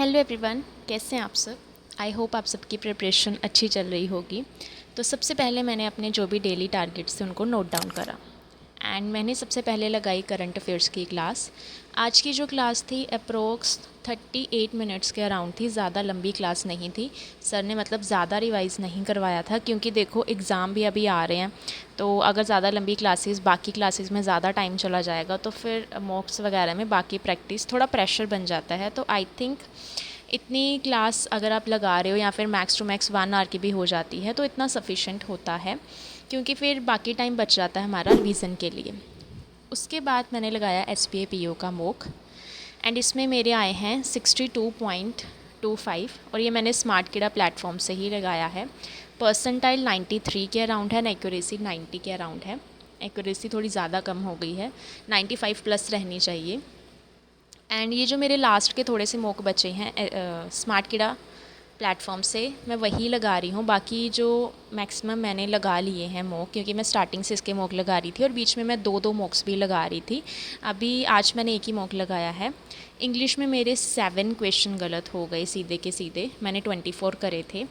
Hello everyone, कैसे हैं आप सब। आई होप आप सबकी प्रिपरेशन अच्छी चल रही होगी। तो सबसे पहले मैंने अपने जो भी डेली टारगेट्स थे उनको नोट डाउन करा एंड मैंने सबसे पहले लगाई करंट अफेयर्स की क्लास। आज की जो क्लास थी अप्रोक्स 38 मिनट्स के अराउंड थी, ज़्यादा लंबी क्लास नहीं थी। सर ने मतलब ज़्यादा रिवाइज़ नहीं करवाया था क्योंकि देखो एग्ज़ाम भी अभी आ रहे हैं, तो अगर ज़्यादा लंबी क्लासेस बाकी क्लासेस में ज़्यादा टाइम चला जाएगा तो फिर मॉक्स वगैरह में बाकी प्रैक्टिस थोड़ा प्रेशर बन जाता है। तो आई थिंक इतनी क्लास अगर आप लगा रहे हो या फिर मैक्स टू मैक्स 1 आवर की भी हो जाती है तो इतना सफिशेंट होता है, क्योंकि फिर बाकी टाइम बच जाता है हमारा रिवीजन के लिए। उसके बाद मैंने लगाया SPA PO का मॉक एंड इसमें मेरे आए हैं 62.25 और ये मैंने स्मार्ट किडा प्लेटफॉर्म से ही लगाया है। परसेंटाइल 93 के अराउंड है एंड एक्यूरेसी 90 के अराउंड है। एक्यूरेसी थोड़ी ज़्यादा कम हो गई है, 95 प्लस रहनी चाहिए। एंड ये जो मेरे लास्ट के थोड़े से मॉक बचे हैं स्मार्ट किडा प्लेटफॉर्म से, मैं वही लगा रही हूँ। बाकी जो मैक्सिमम मैंने लगा लिए हैं मॉक, क्योंकि मैं स्टार्टिंग से इसके मॉक लगा रही थी और बीच में मैं दो मॉक्स भी लगा रही थी। अभी आज मैंने एक ही मॉक लगाया है। इंग्लिश में मेरे 7 क्वेश्चन गलत हो गए सीधे के सीधे, मैंने 24 करे थे।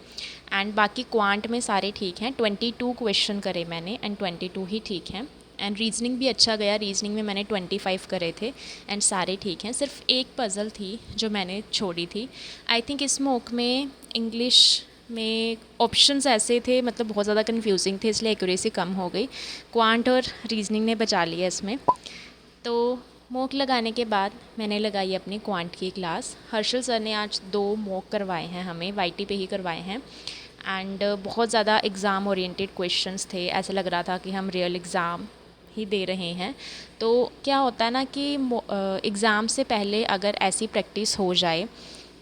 एंड बाकी क्वांट में सारे ठीक हैं, 22 क्वेश्चन करे मैंने एंड 22 ही ठीक हैं। एंड रीजनिंग भी अच्छा गया, रीजनिंग में मैंने 25 करे थे एंड सारे ठीक हैं। सिर्फ एक पज़ल थी जो मैंने छोड़ी थी। आई थिंक इस मॉक में इंग्लिश में ऑप्शंस ऐसे थे, मतलब बहुत ज़्यादा कंफ्यूजिंग थे, इसलिए एक्यूरेसी कम हो गई। क्वांट और रीजनिंग ने बचा लिया इसमें। तो मॉक लगाने के बाद मैंने लगाई अपनी क्वांट की क्लास। हर्षल सर ने आज 2 मॉक करवाए हैं, हमें YT पे ही करवाए हैं एंड बहुत ज़्यादा एग्ज़ाम ओरिएंटेड क्वेश्चंस थे। ऐसा लग रहा था कि हम रियल एग्ज़ाम ही दे रहे हैं। तो क्या होता है ना कि एग्ज़ाम से पहले अगर ऐसी प्रैक्टिस हो जाए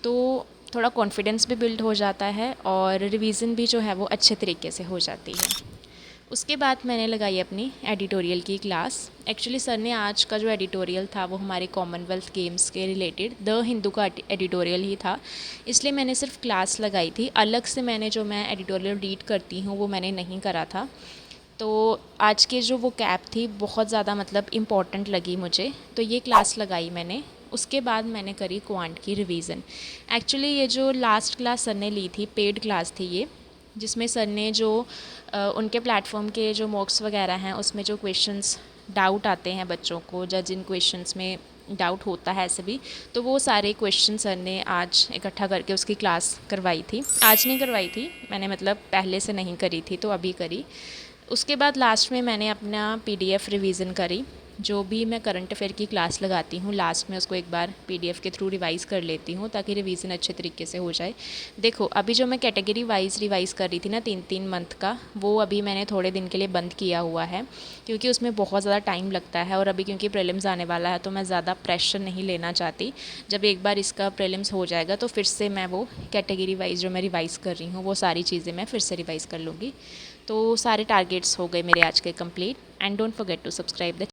तो थोड़ा कॉन्फिडेंस भी बिल्ड हो जाता है और रिवीजन भी जो है वो अच्छे तरीके से हो जाती है। उसके बाद मैंने लगाई अपनी एडिटोरियल की क्लास। एक्चुअली सर ने आज का जो एडिटोरियल था वो हमारे कॉमनवेल्थ गेम्स के रिलेटेड द हिंदू का एडिटोरियल ही था, इसलिए मैंने सिर्फ क्लास लगाई थी। अलग से मैंने जो मैं एडिटोरियल रीड करती हूँ वो मैंने नहीं करा था। तो आज के जो वो कैप थी बहुत ज़्यादा मतलब इम्पॉर्टेंट लगी मुझे, तो ये क्लास लगाई मैंने। उसके बाद मैंने करी क्वांट की रिवीजन। एक्चुअली ये जो लास्ट क्लास सर ने ली थी, पेड क्लास थी ये, जिसमें सर ने जो उनके प्लेटफॉर्म के जो मॉक्स वगैरह हैं उसमें जो क्वेश्चंस डाउट आते हैं बच्चों को, या जिन क्वेश्चंस में डाउट होता है ऐसे भी, तो वो सारे क्वेश्चन सर ने आज इकट्ठा करके उसकी क्लास करवाई थी। आज नहीं करवाई थी मैंने, मतलब पहले से नहीं करी थी तो अभी करी। उसके बाद लास्ट में मैंने अपना PDF रिवीजन करी। जो भी मैं करंट अफेयर की क्लास लगाती हूँ लास्ट में उसको एक बार PDF के थ्रू रिवाइज़ कर लेती हूँ ताकि रिवीजन अच्छे तरीके से हो जाए। देखो अभी जो मैं कैटेगरी वाइज रिवाइज़ कर रही थी ना 3-3 मंथ का, वो अभी मैंने थोड़े दिन के लिए बंद किया हुआ है क्योंकि उसमें बहुत ज़्यादा टाइम लगता है और अभी क्योंकि प्रीलिम्स आने वाला है तो मैं ज़्यादा प्रेशर नहीं लेना चाहती। जब एक बार इसका प्रीलिम्स हो जाएगा तो फिर से मैं वो कैटेगरी वाइज जो मैं रिवाइज़ कर रही हूँ वो सारी चीज़ें मैं फिर से रिवाइज़ कर लूँगी। तो सारे टारगेट्स हो गए मेरे आज के complete and don't forget to subscribe the